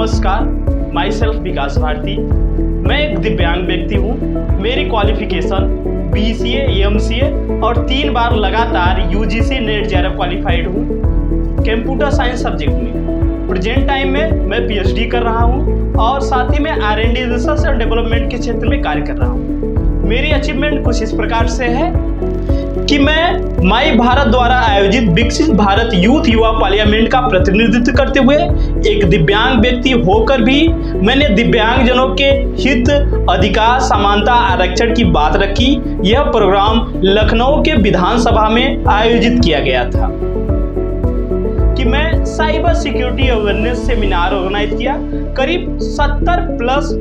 नमस्कार, my self विकास भारती। मैं एक दिव्यांग व्यक्ति हूँ। मेरी क्वालिफिकेशन BCA, MCA और 3 बार लगातार UGC नेट JRF क्वालिफाइड हूँ कंप्यूटर साइंस सब्जेक्ट में। प्रेजेंट टाइम में मैं PhD कर रहा हूँ और साथ ही में R&D रिसर्च और डेवलपमेंट के क्षेत्र में कार्य कर रहा हूँ। मेरी अचीवमेंट कुछ इस प्रकार से है कि मैं माई भारत द्वारा आयोजित विकसित भारत यूथ युवा पार्लियामेंट का प्रतिनिधित्व करते हुए एक दिव्यांग व्यक्ति होकर भी मैंने दिव्यांगजनों के हित, अधिकार, समानता, आरक्षण की बात रखी। यह प्रोग्राम लखनऊ के विधानसभा में आयोजित किया गया था कि मैं cyber security awareness seminar organise किया। करीब 70 प्लस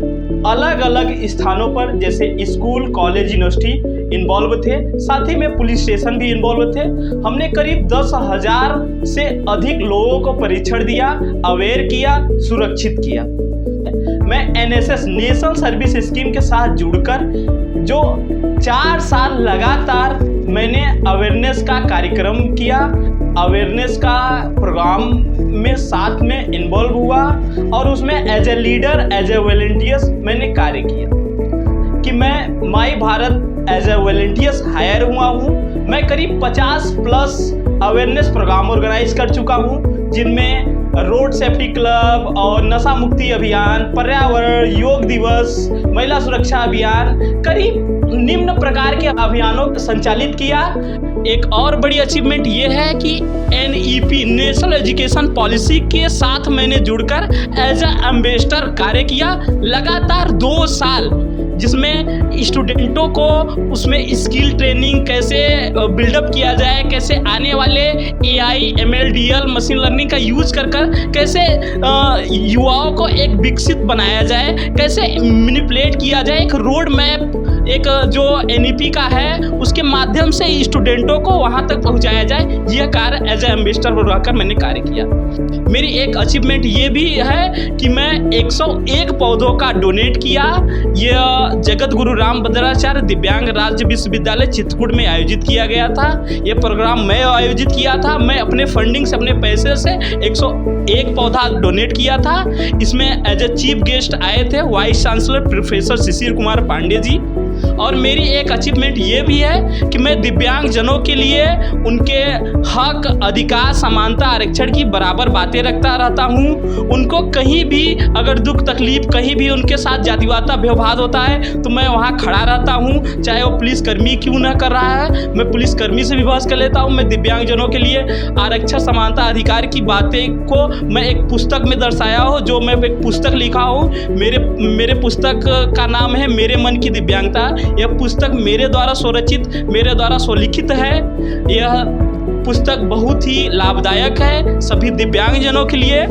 अलग अलग स्थानों पर, जैसे स्कूल, कॉलेज, यूनिवर्सिटी इन्वॉल्व थे, साथ ही में पुलिस स्टेशन भी इन्वॉल्व थे। हमने करीब 10,000 से अधिक लोगों को परीक्षण दिया, अवेयर किया, सुरक्षित किया। मैं NSS नेशनल सर्विस स्कीम के साथ जुड़कर जो 4 साल लगातार मैंने अवेयरनेस का कार्यक्रम किया, अवेयरनेस का प्रोग्राम में साथ में इन्वॉल्व हुआ और उसमें as a leader, as a volunteers मैंने कार्य किया कि मैं my Bharat as a volunteers hire हुआ हूँ। मैं करीब 50 प्लस अवेयरनेस प्रोग्राम ऑर्गेनाइज कर चुका हूँ, जिनमें रोड सेफ्टी क्लब और नशा मुक्ति अभियान, पर्यावरण, योग दिवस, महिला सुरक्षा अभियान, करीब निम्न प्रकार के अभियानों को संचालित किया। एक और बड़ी अचीवमेंट ये है कि NEP नेशनल एजुकेशन पॉलिसी के साथ मैंने जुड़कर एज ए एम्बेसडर कार्य किया लगातार 2 साल, जिसमें स्टूडेंटों को उसमें स्किल ट्रेनिंग कैसे बिल्डअप किया जाए, कैसे आने वाले AI, ML, DL, machine learning का यूज कर कैसे युवाओं को एक विकसित बनाया जाए, कैसे मैनिपुलेट किया जाए, एक रोड मैप, एक जो NEP का है उसके माध्यम से स्टूडेंटों को वहाँ तक पहुँचाया जाए। यह कार्य एज ए एम्बेसडर रहकर मैंने कार्य किया। मेरी एक अचीवमेंट ये भी है कि मैं 101 पौधों का डोनेट किया। यह जगत गुरु राम भद्राचार्य दिव्यांग राज्य विश्वविद्यालय चित्रकूट में आयोजित किया गया था। यह प्रोग्राम मैं आयोजित किया था। मैं अपने फंडिंग से, अपने पैसे से 101 पौधा डोनेट किया था। इसमें एज ए चीफ गेस्ट आए थे vice chancellor professor Shishir Kumar Pandey ji. और मेरी एक अचीवमेंट ये भी है कि मैं दिव्यांग जनों के लिए उनके हक, अधिकार, समानता, आरक्षण की बराबर बातें रखता रहता हूँ। उनको कहीं भी अगर दुख तकलीफ, कहीं भी उनके साथ जातिवाद व्यवहार होता है तो मैं वहाँ खड़ा रहता हूँ, चाहे वो पुलिसकर्मी क्यों ना कर रहा है। मैं पुलिसकर्मी से भी बहस कर लेता हूँ। मैं दिव्यांग जनों के लिए आरक्षण, समानता, अधिकार की बातें को मैं एक पुस्तक में दर्शाया हूँ, जो मैं एक पुस्तक लिखा हूँ। मेरे पुस्तक का नाम है मेरे मन की दिव्यांगता। यह पुस्तक मेरे द्वारा स्वरचित, मेरे द्वारा स्वलिखित है। यह पुस्तक बहुत ही लाभदायक है सभी दिव्यांगजनों के लिए।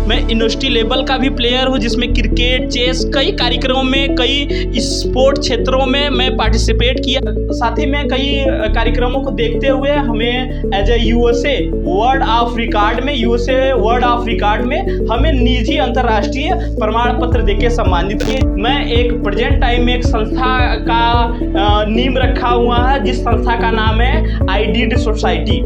मैं यूनिवर्सिटी लेवल का भी प्लेयर हूँ, जिसमें क्रिकेट, चेस, कई कार्यक्रमों में, कई स्पोर्ट क्षेत्रों में मैं पार्टिसिपेट किया। साथ ही में कई कार्यक्रमों को देखते हुए हमें as a USA world of record में, USA वर्ल्ड ऑफ रिकॉर्ड में हमें निजी अंतर्राष्ट्रीय प्रमाण पत्र देके सम्मानित किए। मैं एक प्रेजेंट टाइम में एक संस्था का नींव रखा हुआ है, जिस संस्था का नाम है IDD सोसाइटी।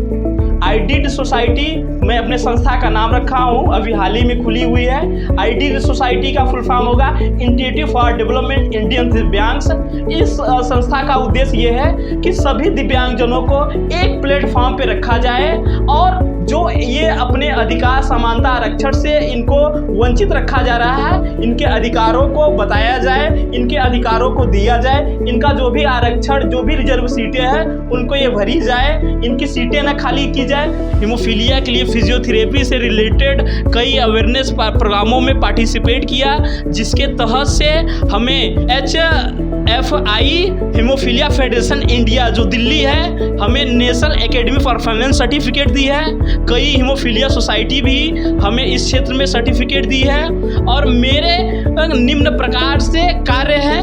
IDD सोसाइटी मैं अपने संस्था का नाम रखा हूँ, अभी हाल ही में खुली हुई है। IDD सोसाइटी का फुल फॉर्म होगा इंस्टीट्यूट फॉर डेवलपमेंट इंडियन दिव्यांग्स। इस संस्था का उद्देश्य ये है कि सभी दिव्यांगजनों को एक प्लेटफॉर्म पे रखा जाए और जो ये अपने अधिकार, समानता, आरक्षण से इनको वंचित रखा जा रहा है, इनके अधिकारों को बताया जाए, इनके अधिकारों को दिया जाए। इनका जो भी आरक्षण, जो भी रिजर्व सीटें हैं उनको ये भरी जाए, इनकी सीटें ना खाली की जाए। हिमोफीलिया के लिए फिजियोथेरेपी से रिलेटेड कई अवेयरनेस प्रोग्रामों में पार्टिसिपेट किया, जिसके तहत से हमें HFI हिमोफीलिया फेडरेशन इंडिया जो दिल्ली है, हमें नेशनल एकेडमी परफॉर्मेंस सर्टिफिकेट दी है। कई हिमोफीलिया सोसाइटी भी हमें इस क्षेत्र में सर्टिफिकेट दी है। और मेरे निम्न प्रकार से कार्य है।